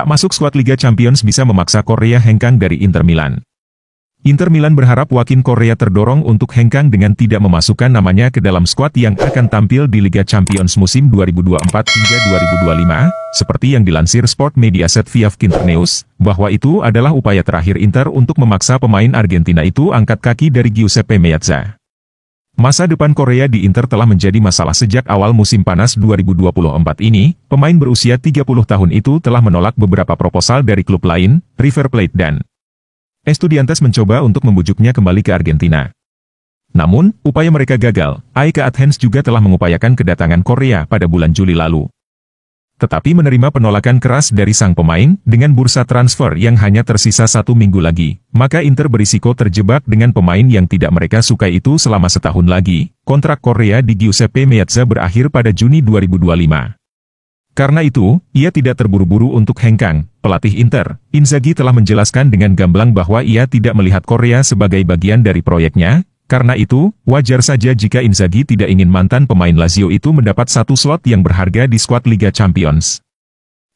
Tak masuk skuad Liga Champions bisa memaksa Korea hengkang dari Inter Milan. Inter Milan berharap Joaquin Correa terdorong untuk hengkang dengan tidak memasukkan namanya ke dalam skuad yang akan tampil di Liga Champions musim 2024 hingga 2025, seperti yang dilansir Sport Mediaset via Kinternews, bahwa itu adalah upaya terakhir Inter untuk memaksa pemain Argentina itu angkat kaki dari Giuseppe Meazza. Masa depan Korea di Inter telah menjadi masalah sejak awal musim panas 2024 ini. Pemain berusia 30 tahun itu telah menolak beberapa proposal dari klub lain, River Plate dan Estudiantes mencoba untuk membujuknya kembali ke Argentina. Namun, upaya mereka gagal. AEK Athens juga telah mengupayakan kedatangan Korea pada bulan Juli lalu. Tetapi menerima penolakan keras dari sang pemain, dengan bursa transfer yang hanya tersisa 1 minggu lagi, maka Inter berisiko terjebak dengan pemain yang tidak mereka sukai itu selama setahun lagi. Kontrak Korea di Giuseppe Meazza berakhir pada Juni 2025. Karena itu, ia tidak terburu-buru untuk hengkang. Pelatih Inter, Inzaghi telah menjelaskan dengan gamblang bahwa ia tidak melihat Korea sebagai bagian dari proyeknya. Karena itu, wajar saja jika Inzaghi tidak ingin mantan pemain Lazio itu mendapat satu slot yang berharga di skuad Liga Champions.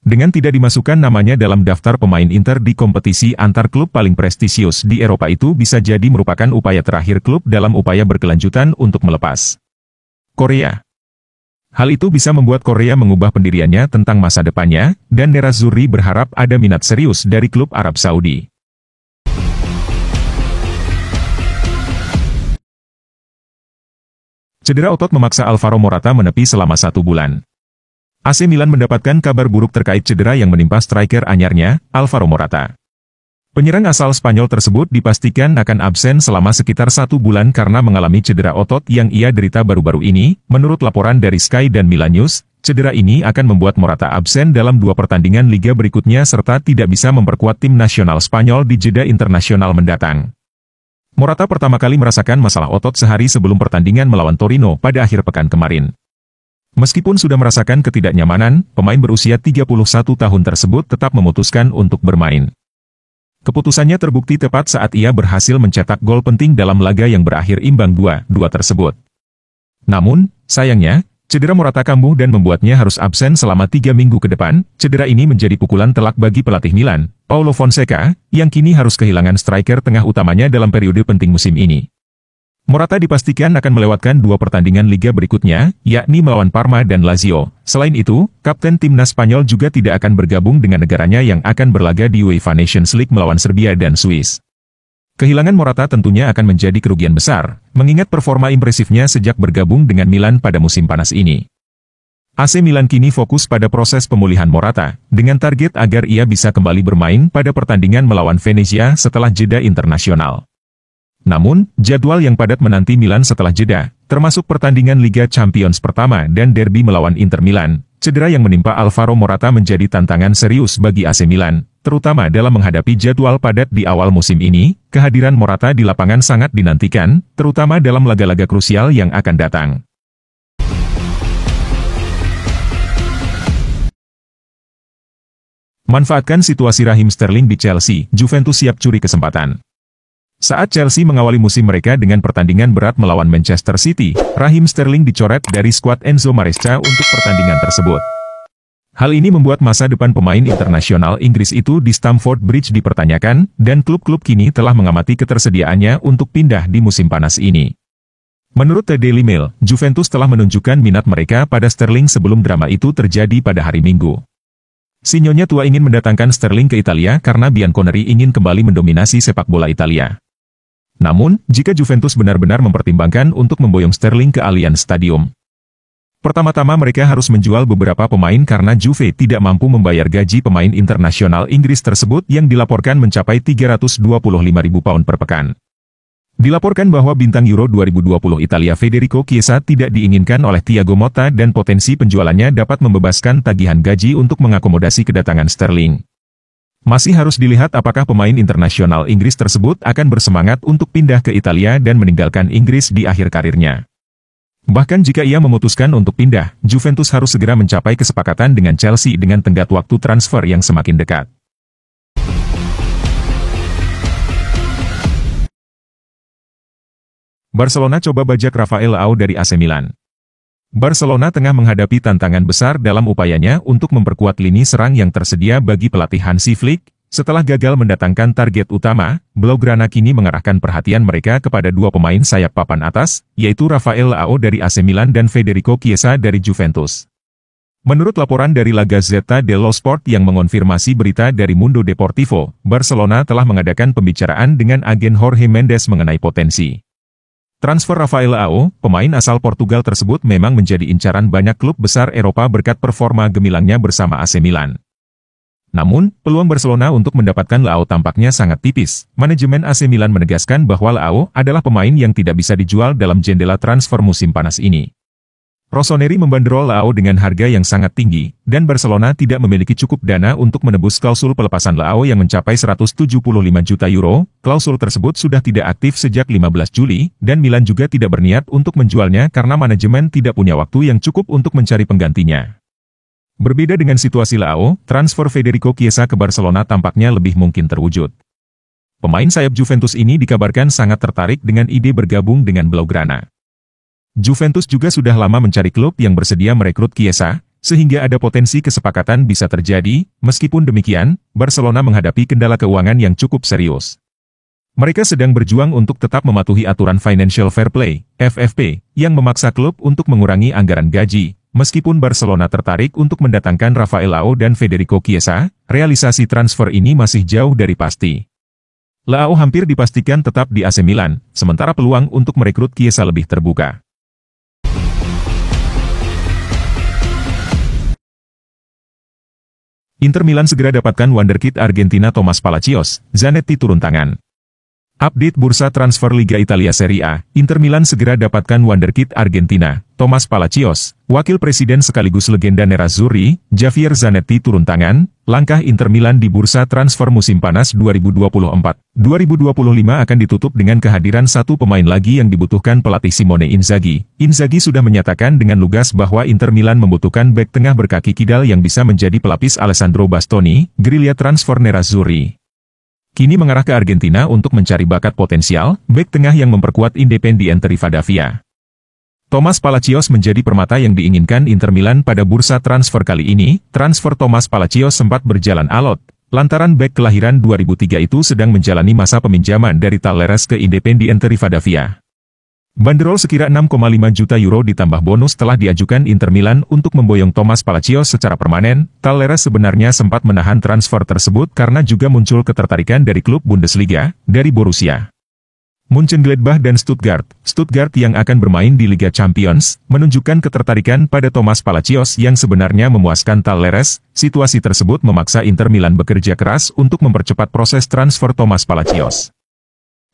Dengan tidak dimasukkan namanya dalam daftar pemain Inter di kompetisi antar klub paling prestisius di Eropa itu bisa jadi merupakan upaya terakhir klub dalam upaya berkelanjutan untuk melepas Korea. Hal itu bisa membuat Korea mengubah pendiriannya tentang masa depannya, dan Nerazzurri berharap ada minat serius dari klub Arab Saudi. Cedera otot memaksa Alvaro Morata menepi selama 1 bulan. AC Milan mendapatkan kabar buruk terkait cedera yang menimpa striker anyarnya, Alvaro Morata. Penyerang asal Spanyol tersebut dipastikan akan absen selama sekitar 1 bulan karena mengalami cedera otot yang ia derita baru-baru ini. Menurut laporan dari Sky dan Milan News, cedera ini akan membuat Morata absen dalam 2 pertandingan liga berikutnya serta tidak bisa memperkuat tim nasional Spanyol di jeda internasional mendatang. Morata pertama kali merasakan masalah otot sehari sebelum pertandingan melawan Torino pada akhir pekan kemarin. Meskipun sudah merasakan ketidaknyamanan, pemain berusia 31 tahun tersebut tetap memutuskan untuk bermain. Keputusannya terbukti tepat saat ia berhasil mencetak gol penting dalam laga yang berakhir imbang 2-2 tersebut. Namun, sayangnya, cedera Morata kambuh dan membuatnya harus absen selama 3 minggu ke depan. Cedera ini menjadi pukulan telak bagi pelatih Milan, Paulo Fonseca, yang kini harus kehilangan striker tengah utamanya dalam periode penting musim ini. Morata dipastikan akan melewatkan 2 pertandingan liga berikutnya, yakni melawan Parma dan Lazio. Selain itu, kapten timnas Spanyol juga tidak akan bergabung dengan negaranya yang akan berlaga di UEFA Nations League melawan Serbia dan Swiss. Kehilangan Morata tentunya akan menjadi kerugian besar, mengingat performa impresifnya sejak bergabung dengan Milan pada musim panas ini. AC Milan kini fokus pada proses pemulihan Morata, dengan target agar ia bisa kembali bermain pada pertandingan melawan Venezia setelah jeda internasional. Namun, jadwal yang padat menanti Milan setelah jeda, termasuk pertandingan Liga Champions pertama dan derby melawan Inter Milan. Cedera yang menimpa Alvaro Morata menjadi tantangan serius bagi AC Milan, terutama dalam menghadapi jadwal padat di awal musim ini. Kehadiran Morata di lapangan sangat dinantikan, terutama dalam laga-laga krusial yang akan datang. Manfaatkan situasi Raheem Sterling di Chelsea, Juventus siap curi kesempatan. Saat Chelsea mengawali musim mereka dengan pertandingan berat melawan Manchester City, Raheem Sterling dicoret dari skuad Enzo Maresca untuk pertandingan tersebut. Hal ini membuat masa depan pemain internasional Inggris itu di Stamford Bridge dipertanyakan, dan klub-klub kini telah mengamati ketersediaannya untuk pindah di musim panas ini. Menurut The Daily Mail, Juventus telah menunjukkan minat mereka pada Sterling sebelum drama itu terjadi pada hari Minggu. Si Nyonya tua ingin mendatangkan Sterling ke Italia karena Bianconeri ingin kembali mendominasi sepak bola Italia. Namun, jika Juventus benar-benar mempertimbangkan untuk memboyong Sterling ke Allianz Stadium, pertama-tama mereka harus menjual beberapa pemain karena Juve tidak mampu membayar gaji pemain internasional Inggris tersebut yang dilaporkan mencapai 325.000 pound per pekan. Dilaporkan bahwa bintang Euro 2020 Italia Federico Chiesa tidak diinginkan oleh Thiago Motta dan potensi penjualannya dapat membebaskan tagihan gaji untuk mengakomodasi kedatangan Sterling. Masih harus dilihat apakah pemain internasional Inggris tersebut akan bersemangat untuk pindah ke Italia dan meninggalkan Inggris di akhir karirnya. Bahkan jika ia memutuskan untuk pindah, Juventus harus segera mencapai kesepakatan dengan Chelsea dengan tenggat waktu transfer yang semakin dekat. Barcelona coba bajak Rafael Leao dari AC Milan. Barcelona tengah menghadapi tantangan besar dalam upayanya untuk memperkuat lini serang yang tersedia bagi pelatih Hansi Flick. Setelah gagal mendatangkan target utama, Blaugrana kini mengarahkan perhatian mereka kepada dua pemain sayap papan atas, yaitu Rafael Leao dari AC Milan dan Federico Chiesa dari Juventus. Menurut laporan dari La Gazzetta dello Sport yang mengonfirmasi berita dari Mundo Deportivo, Barcelona telah mengadakan pembicaraan dengan agen Jorge Mendes mengenai potensi transfer Rafael Leao. Pemain asal Portugal tersebut memang menjadi incaran banyak klub besar Eropa berkat performa gemilangnya bersama AC Milan. Namun, peluang Barcelona untuk mendapatkan Leao tampaknya sangat tipis. Manajemen AC Milan menegaskan bahwa Leao adalah pemain yang tidak bisa dijual dalam jendela transfer musim panas ini. Rossoneri membanderol Leao dengan harga yang sangat tinggi, dan Barcelona tidak memiliki cukup dana untuk menebus klausul pelepasan Leao yang mencapai 175 juta euro. Klausul tersebut sudah tidak aktif sejak 15 Juli, dan Milan juga tidak berniat untuk menjualnya karena manajemen tidak punya waktu yang cukup untuk mencari penggantinya. Berbeda dengan situasi Leao, transfer Federico Chiesa ke Barcelona tampaknya lebih mungkin terwujud. Pemain sayap Juventus ini dikabarkan sangat tertarik dengan ide bergabung dengan Blaugrana. Juventus juga sudah lama mencari klub yang bersedia merekrut Chiesa, sehingga ada potensi kesepakatan bisa terjadi. Meskipun demikian, Barcelona menghadapi kendala keuangan yang cukup serius. Mereka sedang berjuang untuk tetap mematuhi aturan Financial Fair Play, FFP, yang memaksa klub untuk mengurangi anggaran gaji. Meskipun Barcelona tertarik untuk mendatangkan Rafael Leao dan Federico Chiesa, realisasi transfer ini masih jauh dari pasti. Leao hampir dipastikan tetap di AC Milan, sementara peluang untuk merekrut Chiesa lebih terbuka. Inter Milan segera dapatkan wonderkid Argentina Thomas Palacios, Zanetti turun tangan. Update bursa transfer Liga Italia Serie A, Inter Milan segera dapatkan wonderkid Argentina, Thomas Palacios. Wakil presiden sekaligus legenda Nerazzurri, Javier Zanetti turun tangan. Langkah Inter Milan di bursa transfer musim panas 2024-2025 akan ditutup dengan kehadiran satu pemain lagi yang dibutuhkan pelatih Simone Inzaghi. Inzaghi sudah menyatakan dengan lugas bahwa Inter Milan membutuhkan bek tengah berkaki kidal yang bisa menjadi pelapis Alessandro Bastoni, gerilya transfer Nerazzurri. Kini mengarah ke Argentina untuk mencari bakat potensial, bek tengah yang memperkuat Independiente Rivadavia. Thomas Palacios menjadi permata yang diinginkan Inter Milan pada bursa transfer kali ini. Transfer Thomas Palacios sempat berjalan alot, lantaran bek kelahiran 2003 itu sedang menjalani masa peminjaman dari Talleres ke Independiente Rivadavia. Banderol sekira 6,5 juta euro ditambah bonus telah diajukan Inter Milan untuk memboyong Thomas Palacios secara permanen. Talleres sebenarnya sempat menahan transfer tersebut karena juga muncul ketertarikan dari klub Bundesliga, dari Borussia Mönchengladbach dan Stuttgart. Stuttgart yang akan bermain di Liga Champions, menunjukkan ketertarikan pada Thomas Palacios yang sebenarnya memuaskan Talleres. Situasi tersebut memaksa Inter Milan bekerja keras untuk mempercepat proses transfer Thomas Palacios.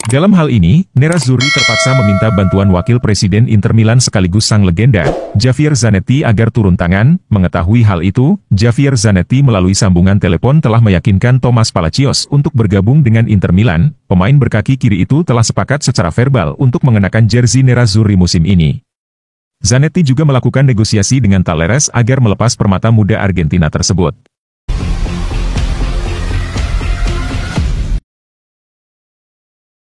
Dalam hal ini, Nerazzurri terpaksa meminta bantuan wakil presiden Inter Milan sekaligus sang legenda, Javier Zanetti agar turun tangan. Mengetahui hal itu, Javier Zanetti melalui sambungan telepon telah meyakinkan Thomas Palacios untuk bergabung dengan Inter Milan. Pemain berkaki kiri itu telah sepakat secara verbal untuk mengenakan jersey Nerazzurri musim ini. Zanetti juga melakukan negosiasi dengan Talleres agar melepas permata muda Argentina tersebut.